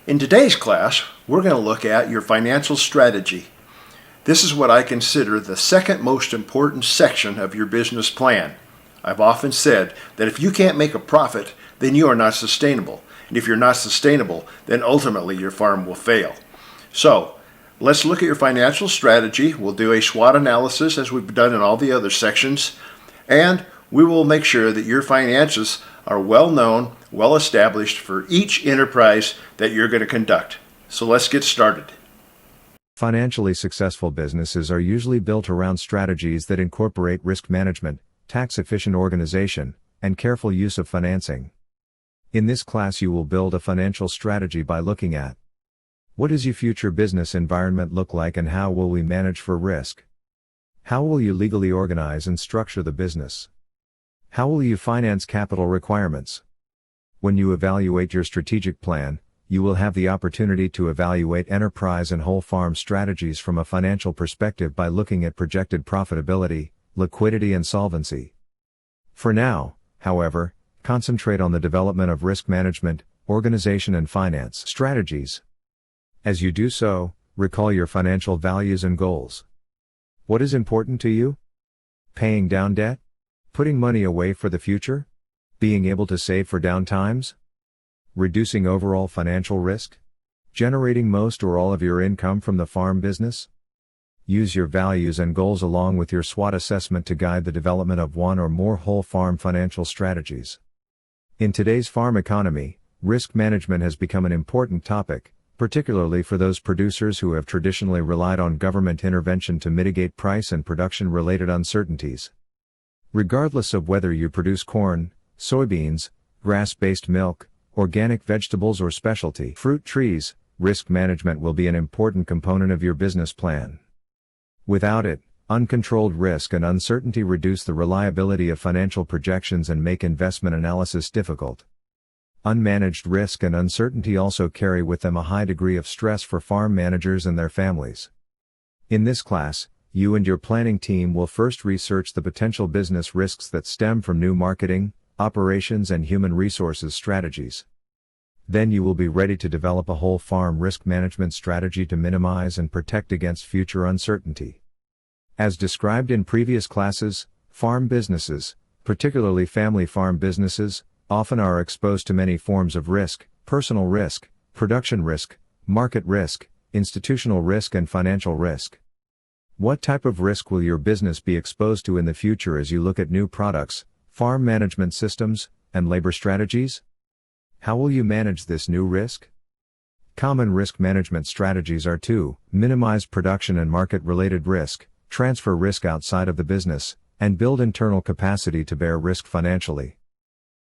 In today's class, we're going to look at your financial strategy. This is what I consider the second most important section of your business plan. I've often said that if you can't make a profit, then you are not sustainable. And if you're not sustainable, then ultimately your farm will fail. So, let's look at your financial strategy. We'll do a SWOT analysis as we've done in all the other sections. And we will make sure that your finances are well known, well established for each enterprise that you're going to conduct. So let's get started. Financially successful businesses are usually built around strategies that incorporate risk management, tax-efficient organization, and careful use of financing. In this class you will build a financial strategy by looking at: what does your future business environment look like and how will we manage for risk? How will you legally organize and structure the business? How will you finance capital requirements? When you evaluate your strategic plan, you will have the opportunity to evaluate enterprise and whole farm strategies from a financial perspective by looking at projected profitability, liquidity and solvency. For now, however, concentrate on the development of risk management, organization and finance strategies. As you do so, recall your financial values and goals. What is important to you? Paying down debt? Putting money away for the future? Being able to save for down times? Reducing overall financial risk? Generating most or all of your income from the farm business? Use your values and goals along with your SWOT assessment to guide the development of one or more whole farm financial strategies. In today's farm economy, risk management has become an important topic, particularly for those producers who have traditionally relied on government intervention to mitigate price and production-related uncertainties. Regardless of whether you produce corn, soybeans, grass-based milk, organic vegetables or specialty fruit trees, risk management will be an important component of your business plan. Without it, uncontrolled risk and uncertainty reduce the reliability of financial projections and make investment analysis difficult. Unmanaged risk and uncertainty also carry with them a high degree of stress for farm managers and their families. In this class, you and your planning team will first research the potential business risks that stem from new marketing, operations and human resources strategies. Then you will be ready to develop a whole farm risk management strategy to minimize and protect against future uncertainty. As described in previous classes, farm businesses, particularly family farm businesses, often are exposed to many forms of risk: personal risk, production risk, market risk, institutional risk and financial risk. What type of risk will your business be exposed to in the future as you look at new products, farm management systems, and labor strategies? How will you manage this new risk? Common risk management strategies are to minimize production and market-related risk, transfer risk outside of the business, and build internal capacity to bear risk financially.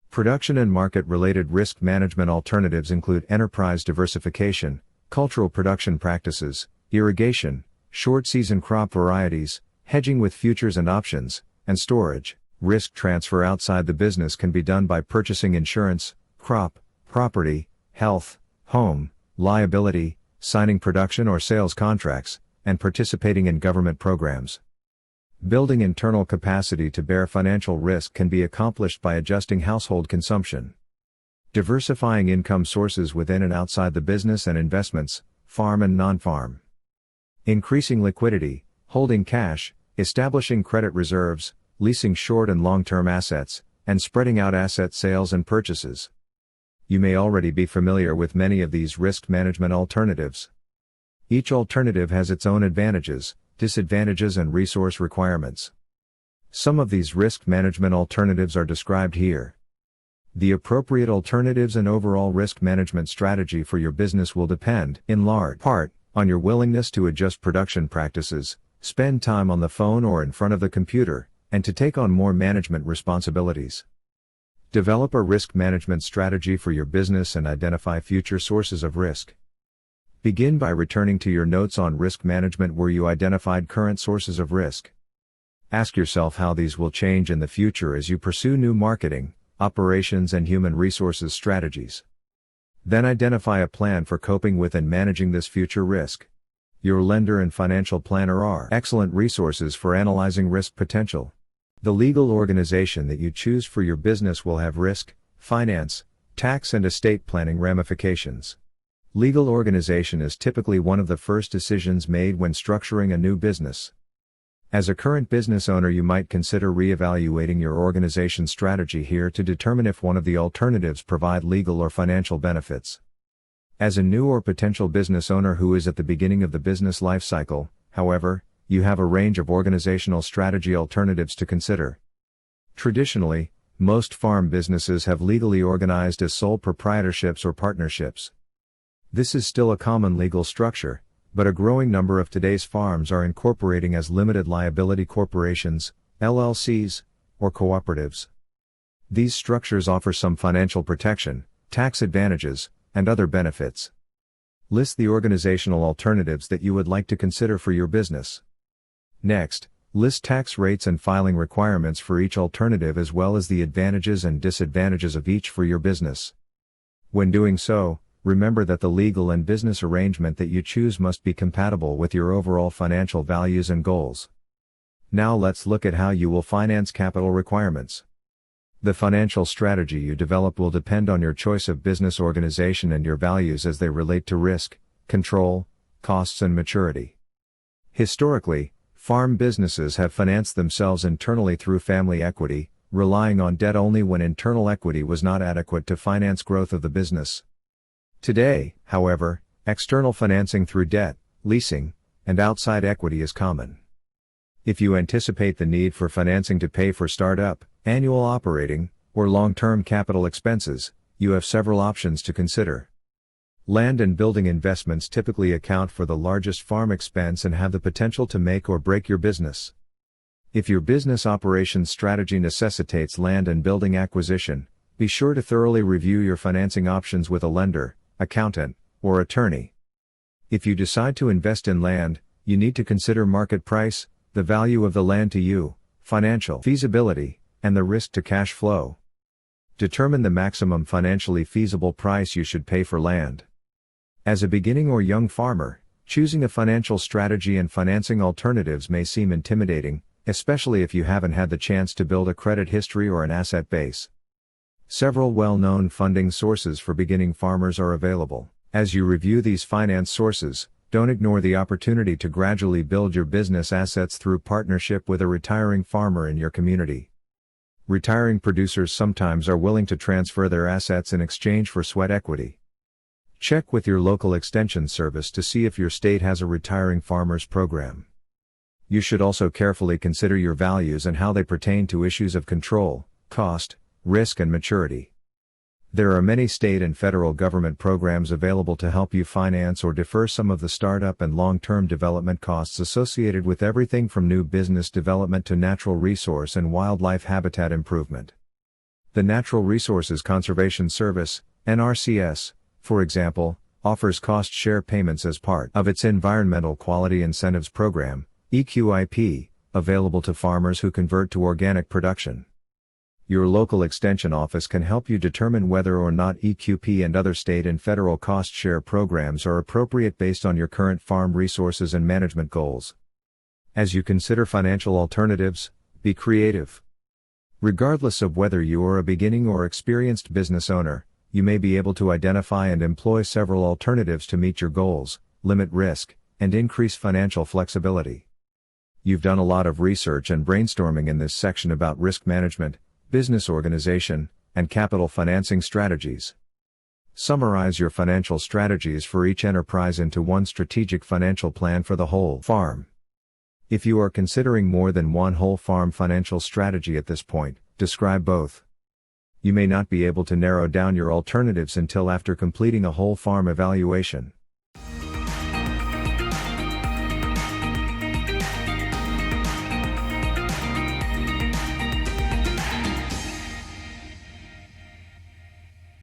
Production and market-related risk management alternatives include enterprise diversification, cultural production practices, irrigation, short-season crop varieties, hedging with futures and options, and storage. Risk transfer outside the business can be done by purchasing insurance, crop, property, health, home, liability, signing production or sales contracts, and participating in government programs. Building internal capacity to bear financial risk can be accomplished by adjusting household consumption. Diversifying income sources within and outside the business and investments, farm and non-farm. Increasing liquidity, holding cash, establishing credit reserves, leasing short and long-term assets, and spreading out asset sales and purchases. You may already be familiar with many of these risk management alternatives. Each alternative has its own advantages, disadvantages and resource requirements. Some of these risk management alternatives are described here. The appropriate alternatives and overall risk management strategy for your business will depend, in large part, on your willingness to adjust production practices, spend time on the phone or in front of the computer, and to take on more management responsibilities. Develop a risk management strategy for your business and identify future sources of risk. Begin by returning to your notes on risk management where you identified current sources of risk. Ask yourself how these will change in the future as you pursue new marketing, operations and human resources strategies. Then identify a plan for coping with and managing this future risk. Your lender and financial planner are excellent resources for analyzing risk potential. The legal organization that you choose for your business will have risk, finance, tax and estate planning ramifications. Legal organization is typically one of the first decisions made when structuring a new business. As a current business owner, you might consider reevaluating your organization strategy here to determine if one of the alternatives provide legal or financial benefits. As a new or potential business owner who is at the beginning of the business life cycle, however, you have a range of organizational strategy alternatives to consider. Traditionally, most farm businesses have legally organized as sole proprietorships or partnerships. This is still a common legal structure, but a growing number of today's farms are incorporating as limited liability corporations, LLCs, or cooperatives. These structures offer some financial protection, tax advantages, and other benefits. List the organizational alternatives that you would like to consider for your business. Next, list tax rates and filing requirements for each alternative as well as the advantages and disadvantages of each for your business. When doing so, remember that the legal and business arrangement that you choose must be compatible with your overall financial values and goals. Now let's look at how you will finance capital requirements. The financial strategy you develop will depend on your choice of business organization and your values as they relate to risk, control, costs, and maturity. Historically, farm businesses have financed themselves internally through family equity, relying on debt only when internal equity was not adequate to finance growth of the business. Today, however, external financing through debt, leasing, and outside equity is common. If you anticipate the need for financing to pay for startup, annual operating, or long-term capital expenses, you have several options to consider. Land and building investments typically account for the largest farm expense and have the potential to make or break your business. If your business operations strategy necessitates land and building acquisition, be sure to thoroughly review your financing options with a lender, accountant, or attorney. If you decide to invest in land, you need to consider market price, the value of the land to you, financial feasibility, and the risk to cash flow. Determine the maximum financially feasible price you should pay for land. As a beginning or young farmer, choosing a financial strategy and financing alternatives may seem intimidating, especially if you haven't had the chance to build a credit history or an asset base. Several well-known funding sources for beginning farmers are available. As you review these finance sources, don't ignore the opportunity to gradually build your business assets through partnership with a retiring farmer in your community. Retiring producers sometimes are willing to transfer their assets in exchange for sweat equity. Check with your local extension service to see if your state has a retiring farmers program. You should also carefully consider your values and how they pertain to issues of control, cost, risk, and maturity. There are many state and federal government programs available to help you finance or defer some of the startup and long-term development costs associated with everything from new business development to natural resource and wildlife habitat improvement. The Natural Resources Conservation Service, NRCS, for example, offers cost-share payments as part of its Environmental Quality Incentives Program, EQIP, available to farmers who convert to organic production. Your local extension office can help you determine whether or not EQP and other state and federal cost-share programs are appropriate based on your current farm resources and management goals. As you consider financial alternatives, be creative. Regardless of whether you are a beginning or experienced business owner, you may be able to identify and employ several alternatives to meet your goals, limit risk, and increase financial flexibility. You've done a lot of research and brainstorming in this section about risk management, business organization, and capital financing strategies. Summarize your financial strategies for each enterprise into one strategic financial plan for the whole farm. If you are considering more than one whole farm financial strategy at this point, describe both. You may not be able to narrow down your alternatives until after completing a whole farm evaluation.